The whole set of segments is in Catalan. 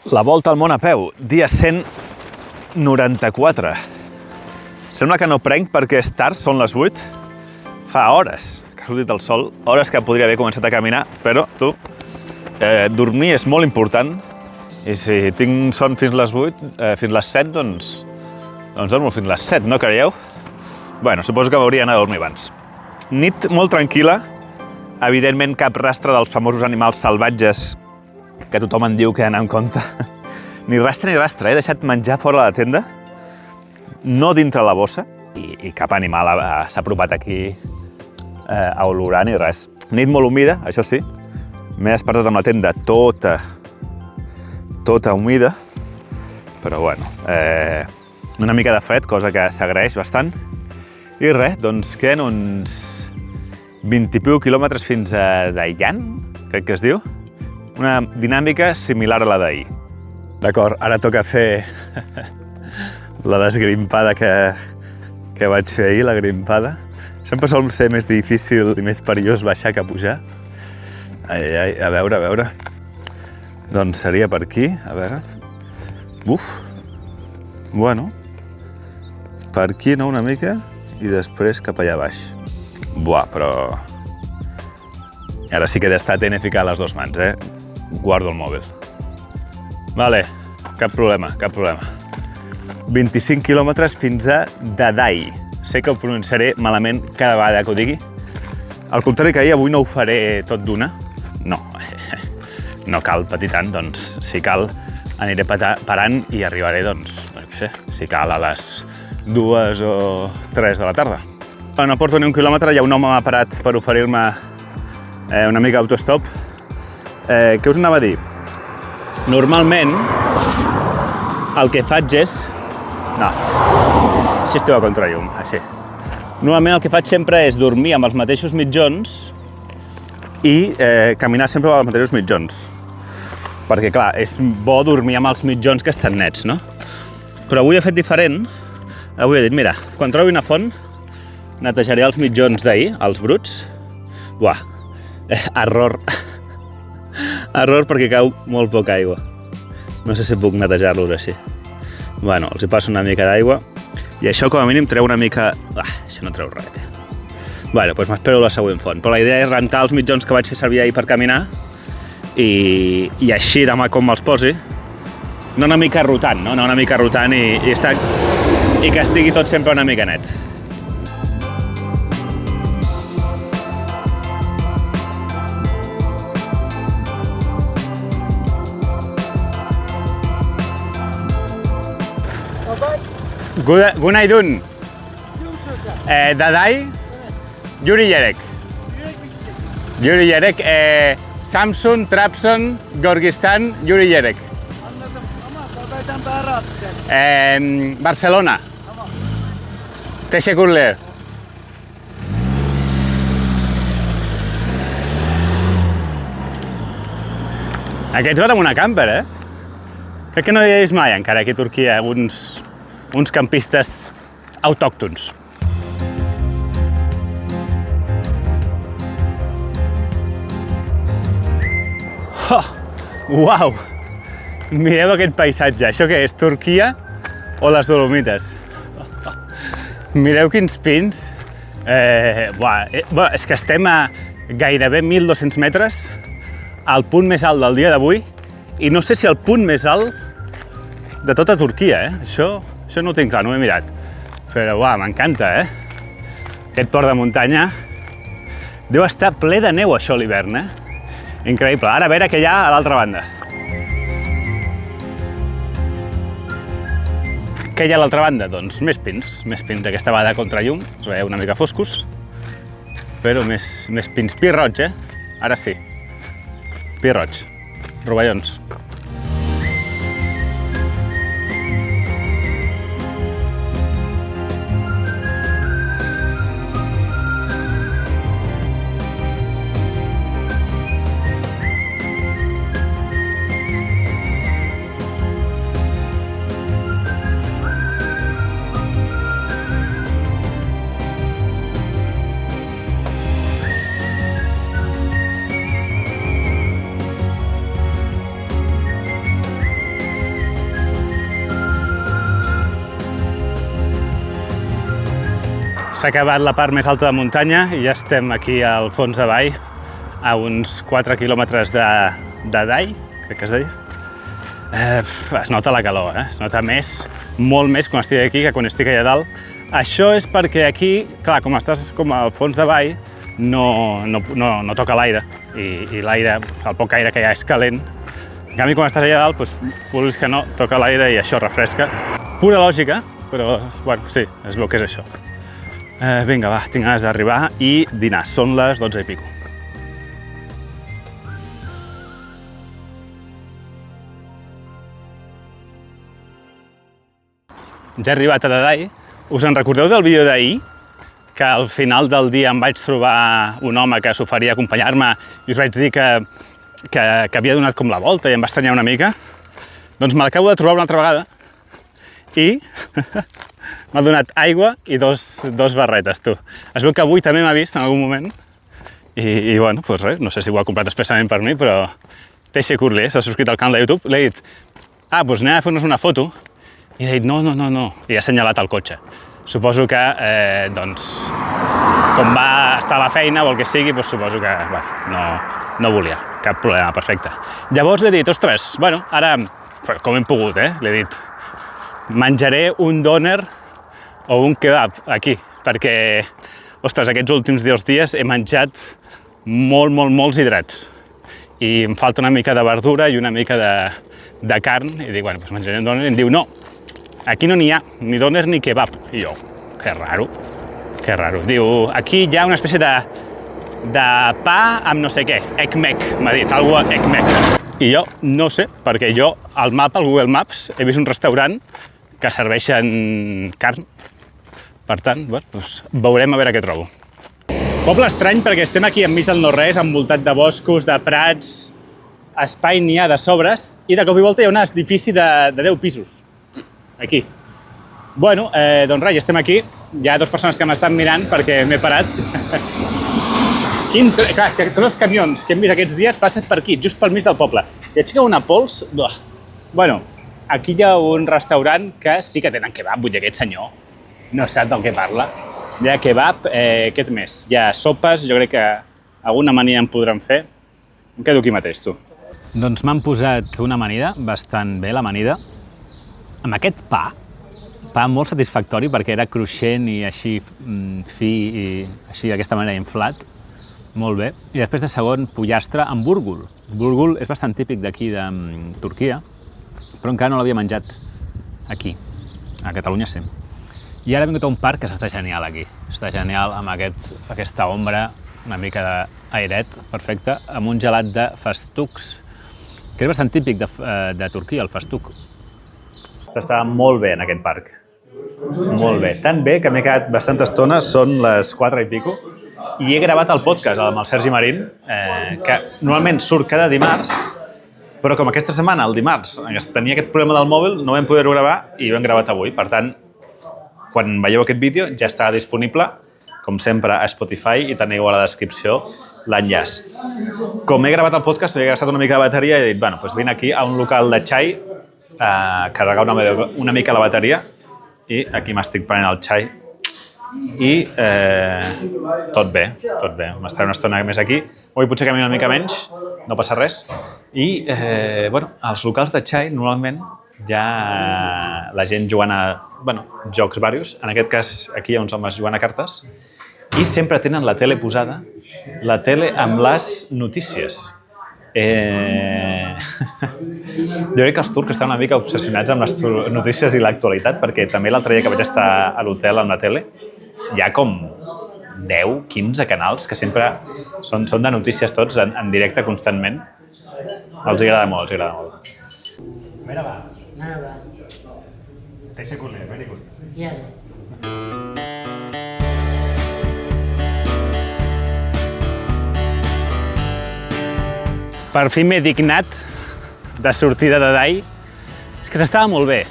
La volta al món a peu, dia 194. Sembla que no prenc perquè és tard, són les 8. Fa hores que ha sortit el sol, hores que podria haver començat a caminar, però tu, dormir és molt important i si tinc son fins les 8, fins les 7, doncs dormo fins les 7, no creieu? Bueno, suposo que m'hauria d'anar a dormir abans. Nit molt tranquil·la, evidentment cap rastre dels famosos animals salvatges que tothom en diu que anar en compte. Ni rastre, he deixat menjar fora de la tenda, no dintre la bossa, i cap animal s'ha apropat aquí a olorar ni res. Nit molt humida, això sí, m'he despertat amb la tenda tota humida, però bueno, una mica de fred, cosa que s'agraeix bastant, i res, doncs queden uns 20 i piu quilòmetres fins a Daiyan, crec que es diu, una dinàmica similar a la d'ahir. D'acord, ara toca fer la desgrimpada que vaig fer ahir, la grimpada. Sempre sol ser més difícil i més perillós baixar que pujar. Ai, a veure. Doncs seria per aquí, a veure. Uf! Bueno, per aquí no una mica i després cap allà baix. Buah, però... Ara sí que d'estar atent a ficar les dues mans, Guardo el mòbil. Vale, cap problema. 25 quilòmetres fins a Dadai. Sé que ho pronunciaré malament cada vegada que ho digui. Al contrari que ahir, avui no ho faré tot d'una. No cal patir tant, doncs si cal aniré parant i arribaré, doncs, no sé, si cal a les 2 o 3 de la tarda. No porto ni un quilòmetre, ja un home m'ha parat per oferir-me una mica d'autostop. Què us anava a dir? Normalment, el que faig és... No, així esteu a contrallum, així. Normalment el que faig sempre és dormir amb els mateixos mitjons i caminar sempre amb els mateixos mitjons. Perquè, clar, és bo dormir amb els mitjons que estan nets, no? Però avui he fet diferent. Avui he dit, mira, quan trobi una font, netejaré els mitjons d'ahir, els bruts. Buah, error perquè cau molt poca aigua. No sé si puc netejar-los així. Bueno, els hi passo una mica d'aigua i això com a mínim treu una mica... això no treu res. Bueno, doncs m'espero la següent font. Però la idea és rentar els mitjons que vaig fer servir ahir per caminar i així demà com me'ls posi, no una mica rotant, no? Una mica rotant i que estigui tot sempre una mica net. Günaydın. Daday, Yürüyerek. Yürüyerek, Samsun, Trabzon, Gürcistan, Yürüyerek. Anladım ama Daday'dan daha rahat yani. Barcelona. Tamam. Teşekkürler. Aquests van amb una camper, Crec que no hi he vist mai encara aquí a Turquia uns campistes autòctons. Oh, uau! Mireu aquest paisatge. Això què és, Turquia o les Dolomites? Mireu quins pins. És que estem a gairebé 1.200 metres, al punt més alt del dia d'avui, i no sé si el punt més alt de tota Turquia, Això no ho tinc clar, no ho he mirat. Però, m'encanta, Aquest port de muntanya deu estar ple de neu, això, a l'hivern, Increïble. Ara a veure què hi ha a l'altra banda. Què hi ha a l'altra banda? Doncs més pins. Aquesta vegada contra llum, una mica foscos, però més pins. Pi roig, Ara sí. Pi roig. Rovellons. S'ha acabat la part més alta de muntanya i ja estem aquí al fons de vall, a uns 4 quilòmetres de Dai, crec que es deia. Es nota la calor, es nota més, molt més quan estic aquí que quan estic allà dalt. Això és perquè aquí, clar, com estàs com al fons de vall, no toca l'aire i l'aire, el poc aire que hi ha és calent. En canvi, quan estàs allà dalt, doncs, vulguis que no, toca l'aire i això refresca. Pura lògica, però, bueno, sí, es veu que és això. Vinga, va, tinc ganes d'arribar i dinar. Són les 12 i pico. Ja he arribat a Dai. Us en recordeu del vídeo d'ahir? Que al final del dia em vaig trobar un home que s'oferia a acompanyar-me i us vaig dir que havia donat com la volta i em va estranyar una mica? Doncs me l'acabo de trobar una altra vegada i m'ha donat aigua i dos barretes, tu. Es veu que avui també m'ha vist en algun moment i bueno, doncs res, no sé si ho ha comprat expressament per mi, però Teixe Curler s'ha subscrit al canal de YouTube. Li he dit, doncs anem a fer-nos una foto. I he dit, no, i ha assenyalat el cotxe. Suposo que, doncs, com va estar a la feina o el que sigui, doncs suposo que, bueno, no volia, cap problema, perfecte. Llavors li he dit, ostres, bueno, ara, com hem pogut, li he dit, menjaré un doner o un kebab aquí, perquè, ostres, aquests últims 2 dies he menjat molts hidrats. I em falta una mica de verdura i una mica de carn, i dic, bueno, doncs menjaré un doner, i em diu, no, aquí no n'hi ha ni doner ni kebab. I jo, que raro. Diu, aquí hi ha una espècie de pa amb no sé què, ekmek, m'ha dit, alguna cosa ekmek. I jo no sé, perquè jo al mapa, al Google Maps, he vist un restaurant que serveixen carn. Per tant, bueno, doncs veurem a veure què trobo. Poble estrany perquè estem aquí enmig del no-res, envoltat de boscos, de prats, espai n'hi ha de sobres, i de cop i volta hi ha un edifici de 10 pisos. Aquí. Bueno, doncs res, estem aquí. Hi ha 2 persones que m'estan mirant perquè m'he parat. Clar, és que tots els camions que hem vist aquests dies passen per aquí, just pel mig del poble. I aixeca una pols... Bueno, aquí hi ha un restaurant que sí que tenen kebab, vull dir, aquest senyor no sap del que parla. Hi ha kebab, què més? Hi ha sopes, jo crec que alguna amanida en podran fer. Em quedo aquí mateix, tu. Doncs m'han posat una amanida, bastant bé l'amanida, amb aquest pa molt satisfactori perquè era cruixent i així fi i així d'aquesta manera inflat, molt bé. I després de segon, pollastre amb búrgul. Búrgul és bastant típic d'aquí de Turquia, però encara no l'havia menjat aquí, a Catalunya sí. I ara he vingut a un parc que està genial aquí. Està genial amb aquesta ombra, una mica d'airet perfecte, amb un gelat de festucs, que és bastant típic de Turquia, el festuc. S'està molt bé en aquest parc. Molt bé. Tan bé que m'he quedat bastanta estona, són les 4 i pico, i he gravat el podcast amb el Sergi Marín, que normalment surt cada dimarts, però com aquesta setmana, el dimarts, tenia aquest problema del mòbil, no vam poder-ho gravar i ho hem gravat avui. Per tant, quan veieu aquest vídeo ja estarà disponible, com sempre, a Spotify i teniu a la descripció l'enllaç. Com he gravat el podcast, he gastat una mica de bateria i he dit, bueno, doncs vinc aquí a un local de xai, carregar una mica la bateria i aquí m'estic prenent el xai i tot bé. M'estaré una estona més aquí. Avui potser camino una mica menys, no passa res. I, bueno, als locals de xai normalment hi ha la gent jugant a, bueno, jocs varios. En aquest cas, aquí hi ha uns homes jugant a cartes i sempre tenen la tele posada, la tele amb les notícies. Jo crec que els turcs estan una mica obsessionats amb les notícies i l'actualitat, perquè també l'altre dia que vaig estar a l'hotel amb la tele hi ha com 10, 15 canals que sempre són de notícies tots en directe constantment. Els agrada molt, Merhaba. Merhaba. Teşekkürler, very good. Yes. Per fi m'he dignat de sortir de Dai. És que s'estava molt bé.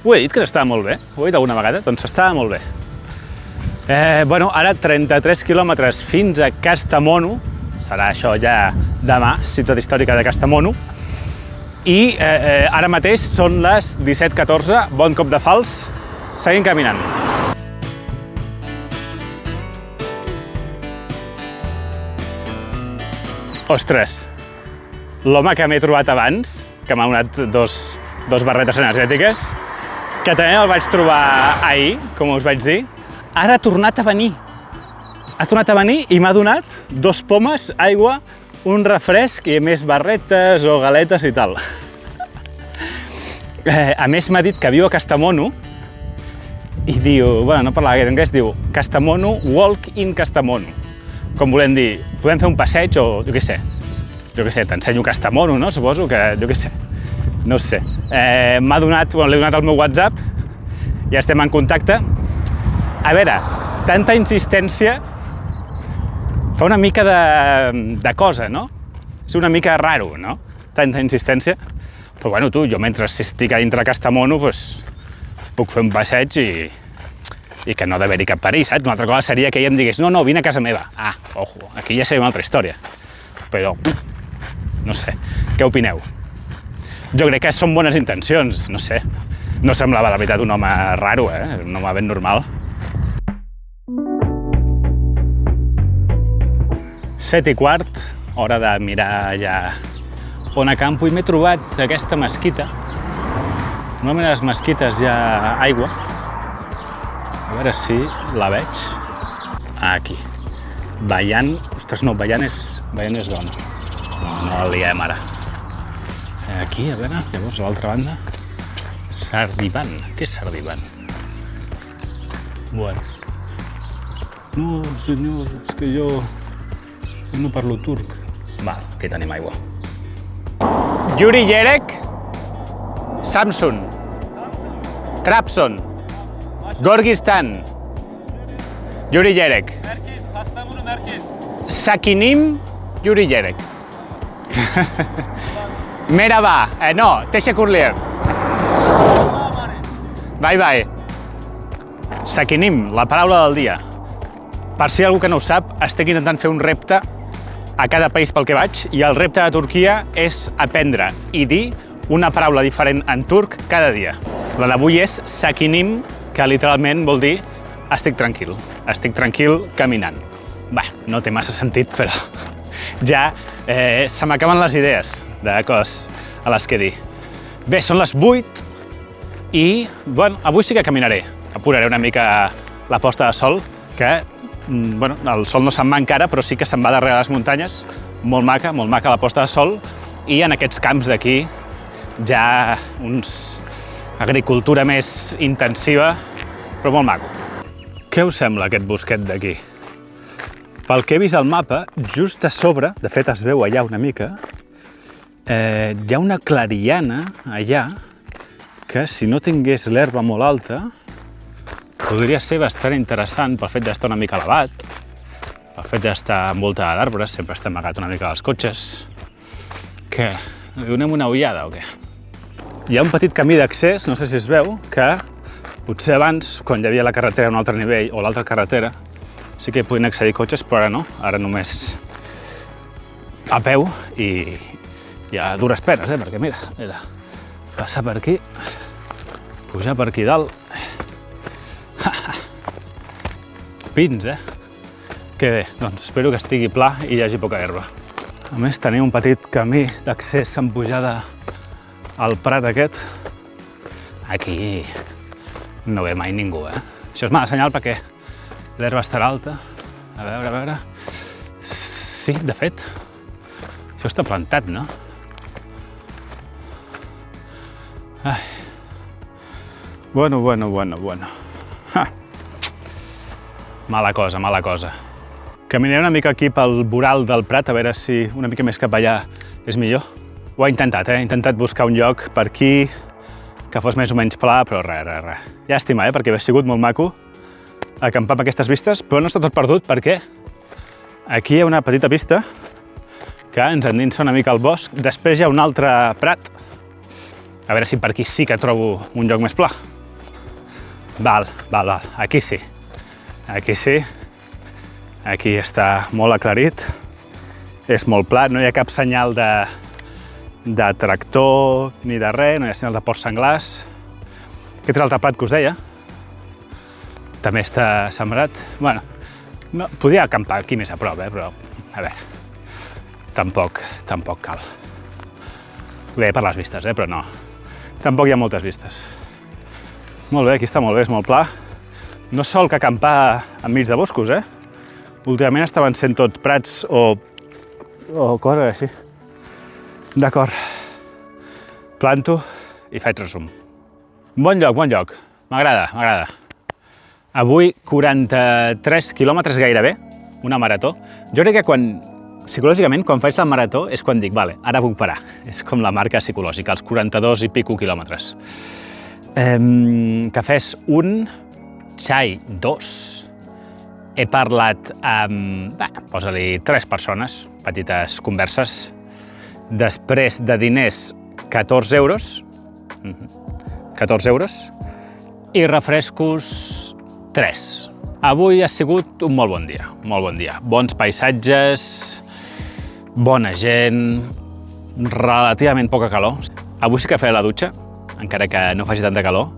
Ho he dit que s'estava molt bé? Ho he dit alguna vegada? Doncs s'estava molt bé. Bueno, ara 33 quilòmetres fins a Kastamonu. Serà això ja demà, ciutat històrica de Kastamonu. I ara mateix són les 17:14, bon cop de fals. Seguim caminant. Ostres, l'home que m'he trobat abans, que m'ha donat dos barretes energètiques, que també el vaig trobar ahir, com us vaig dir, ara ha tornat a venir. Ha tornat a venir i m'ha donat 2 pomes, aigua, un refresc i més barretes o galetes i tal. A més m'ha dit que viu a Castamono i diu, bueno, no parlava gaire anglès, diu Castamono, walk in Castamono. Com volem dir, podem fer un passeig o jo què sé, t'ensenyo Castamono, no? Suposo que, jo què sé, no sé. M'ha donat, bueno, l'he donat al meu WhatsApp, ja estem en contacte. A veure, tanta insistència fa una mica de cosa, no? És una mica raro, no? Tanta insistència. Però bueno, tu, jo mentre estic a dintre Castamono, doncs, puc fer un passeig i que no ha d'haver-hi cap perill, saps? Una altra cosa seria que ella em digués, no, vine a casa meva. Ah, ojo, aquí ja seria una altra història. Però, no sé, què opineu? Jo crec que són bones intencions, no sé. No semblava, la veritat, un home raro, un home ben normal. 7:15, hora de mirar ja on acampo, i m'he trobat aquesta mesquita. Normalment a les mesquites hi ha aigua. A veure si la veig. Aquí. Bayan. Ostres, no, Bayan és dona. No la liguem ara. Aquí, a veure, llavors a l'altra banda. Sardivan. Què és Sardivan? Bueno. No, senyor, és que jo no parlo turc. Val, aquí tenim aigua. Yuri Yerek, Samsun, Trabzon, Gorgistan, Yuri Yerek. Merkez, Kastamonu merkez. Sakinim, Yuri Yerek. Merhaba, no, teşekkürler. Bye bye. Sakinim, la paraula del dia. Per si algú que no ho sap, estic intentant fer un repte a cada país pel que vaig, i el repte de Turquia és aprendre i dir una paraula diferent en turc cada dia. La d'avui és sakinim, que literalment vol dir estic tranquil caminant. Bé, no té massa sentit, però ja se m'acaben les idees de coses a les que dir. Bé, són les 8 i, bueno, avui sí que caminaré. Apuraré una mica la posta de sol, que bueno, el sol no se'n va encara, però sí que se'n va darrere les muntanyes. Molt maca la posta de sol. I en aquests camps d'aquí ja agricultura més intensiva, però molt maco. Què us sembla aquest bosquet d'aquí? Pel que he vist al mapa, just a sobre, de fet es veu allà una mica, hi ha una clariana allà que, si no tingués l'herba molt alta, podria ser bastant interessant pel fet d'estar una mica elevat, pel fet d'estar envoltada d'arbres, sempre està amagat una mica als cotxes. Què? Li donem una ullada o què? Hi ha un petit camí d'accés, no sé si es veu, que potser abans, quan hi havia la carretera a un altre nivell o l'altra carretera, sí que hi podien accedir cotxes, però ara no. Ara només a peu i a dures penes, perquè mira, he de passar per aquí, pujar per aquí dalt. Pins, Que bé, doncs espero que estigui pla i hi hagi poca herba. A més, tenim un petit camí d'accés en pujada al prat aquest. Aquí no ve mai ningú, Això és mala senyal perquè l'herba estarà alta. A veure... Sí, de fet, això està plantat, no? Ai. Bueno. Mala cosa. Caminaré una mica aquí pel voral del prat, a veure si una mica més cap allà és millor. Ho he intentat, He intentat buscar un lloc per aquí que fos més o menys pla, però res. Llàstima, perquè hauria sigut molt maco acampar amb aquestes vistes, però no està tot perdut perquè aquí hi ha una petita pista que ens endinsa una mica al bosc. Després hi ha un altre prat. A veure si per aquí sí que trobo un lloc més pla. Val. Aquí sí. Aquí està molt aclarit. És molt pla, no hi ha cap senyal de tractor ni de res, no hi ha senyal de porcs senglars. Aquest és l'altre prat que us deia. També està sembrat. Bueno, no, podria acampar aquí més a prop, però a veure. tampoc cal. Bé, per les vistes, però no. Tampoc hi ha moltes vistes. Molt bé, aquí està molt bé, és molt pla. No sol que acampar enmig de boscos, Últimament estaven sent tot prats o coses així. D'acord. Planto i faig resum. Bon lloc. M'agrada. Avui 43 quilòmetres gairebé, una marató. Jo crec que psicològicament, quan faig la marató és quan dic, vale, ara puc parar. És com la marca psicològica, els 42 i pico quilòmetres. Cafès 1, xai 2. He parlat amb, posa-li 3 persones, petites converses. Després de diners, 14 euros. 14 euros. I refrescos 3. Avui ha sigut un molt bon dia. Bons paisatges, bona gent, relativament poca calor. Avui sí que faré la dutxa, encara que no faci tanta calor,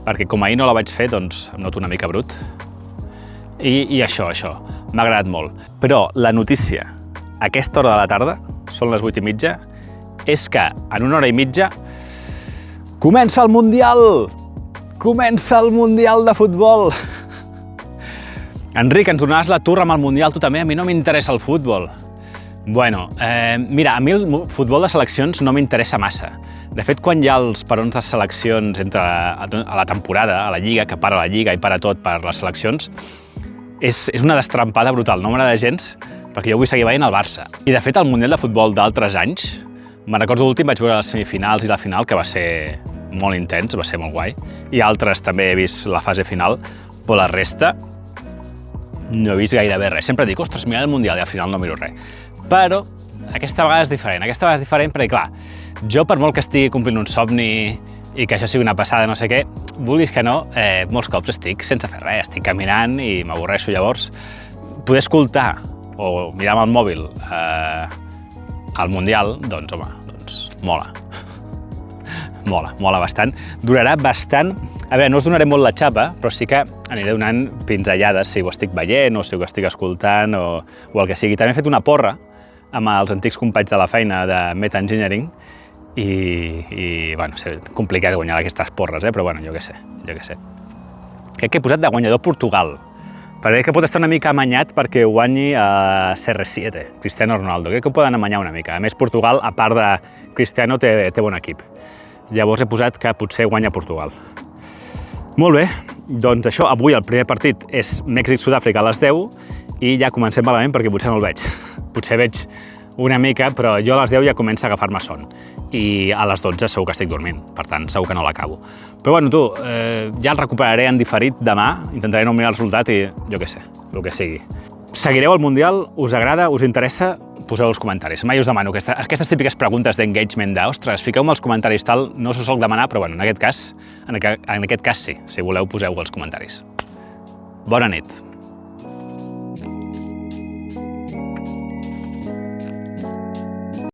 perquè com ahir no la vaig fer, doncs em noto una mica brut. I això, m'ha agradat molt. Però la notícia, a aquesta hora de la tarda, són les 8:30, és que en una hora i mitja comença el Mundial! Comença el Mundial de futbol! Enric, ens donaràs la turra amb el Mundial, tu també? A mi no m'interessa el futbol. Bueno, mira, a mi el futbol de seleccions no m'interessa massa. De fet, quan hi ha els parons de seleccions a la temporada, a la Lliga, que para la Lliga i para tot per les seleccions, és una destrampada brutal, no m'agrada gens, perquè jo vull seguir veient el Barça. I de fet, el Mundial de futbol d'altres anys, me'n recordo l'últim, vaig veure les semifinals i la final, que va ser molt intens, va ser molt guai, i altres també he vist la fase final, però la resta no he vist gairebé res. Sempre dic, ostres, mira el Mundial, i al final no miro res. Però aquesta vegada és diferent, perquè, clar, jo per molt que estigui complint un somni i que això sigui una passada, no sé què, vulguis que no, molts cops estic sense fer res, estic caminant i m'avorreixo. Llavors, poder escoltar o mirar amb el mòbil al Mundial, doncs, home, mola. Mola bastant. Durarà bastant. A veure, no us donaré molt la xapa, però sí que aniré donant pinzellades si ho estic veient o si ho estic escoltant o el que sigui. També he fet una porra amb els antics companys de la feina de Meta Engineering i bueno, és complicat guanyar aquestes porres, però bueno, jo què sé. Crec que he posat de guanyador Portugal, perquè que pot estar una mica amanyat perquè guanyi a CR7, Cristiano Ronaldo. Crec que ho poden amanyar una mica. A més, Portugal, a part de Cristiano, té bon equip. Llavors he posat que potser guanya Portugal. Molt bé, doncs això, avui el primer partit és Mèxic-Sud-àfrica a les 10 i ja comencem malament perquè potser no el veig. Potser veig una mica, però jo a les 10 ja comença a agafar-me son. I a les 12 segur que estic dormint, per tant, segur que no l'acabo. Però bueno, tu, ja el recuperaré en diferit demà, intentaré no mirar el resultat i jo què sé, el que sigui. Seguireu el Mundial? Us agrada? Us interessa? Poseu els comentaris. Mai us demano aquestes típiques preguntes d'engagement de ostres, fiqueu-me els comentaris tal, no us ho soc demanar, però bueno, en aquest cas sí. Si voleu, poseu els comentaris. Bona nit.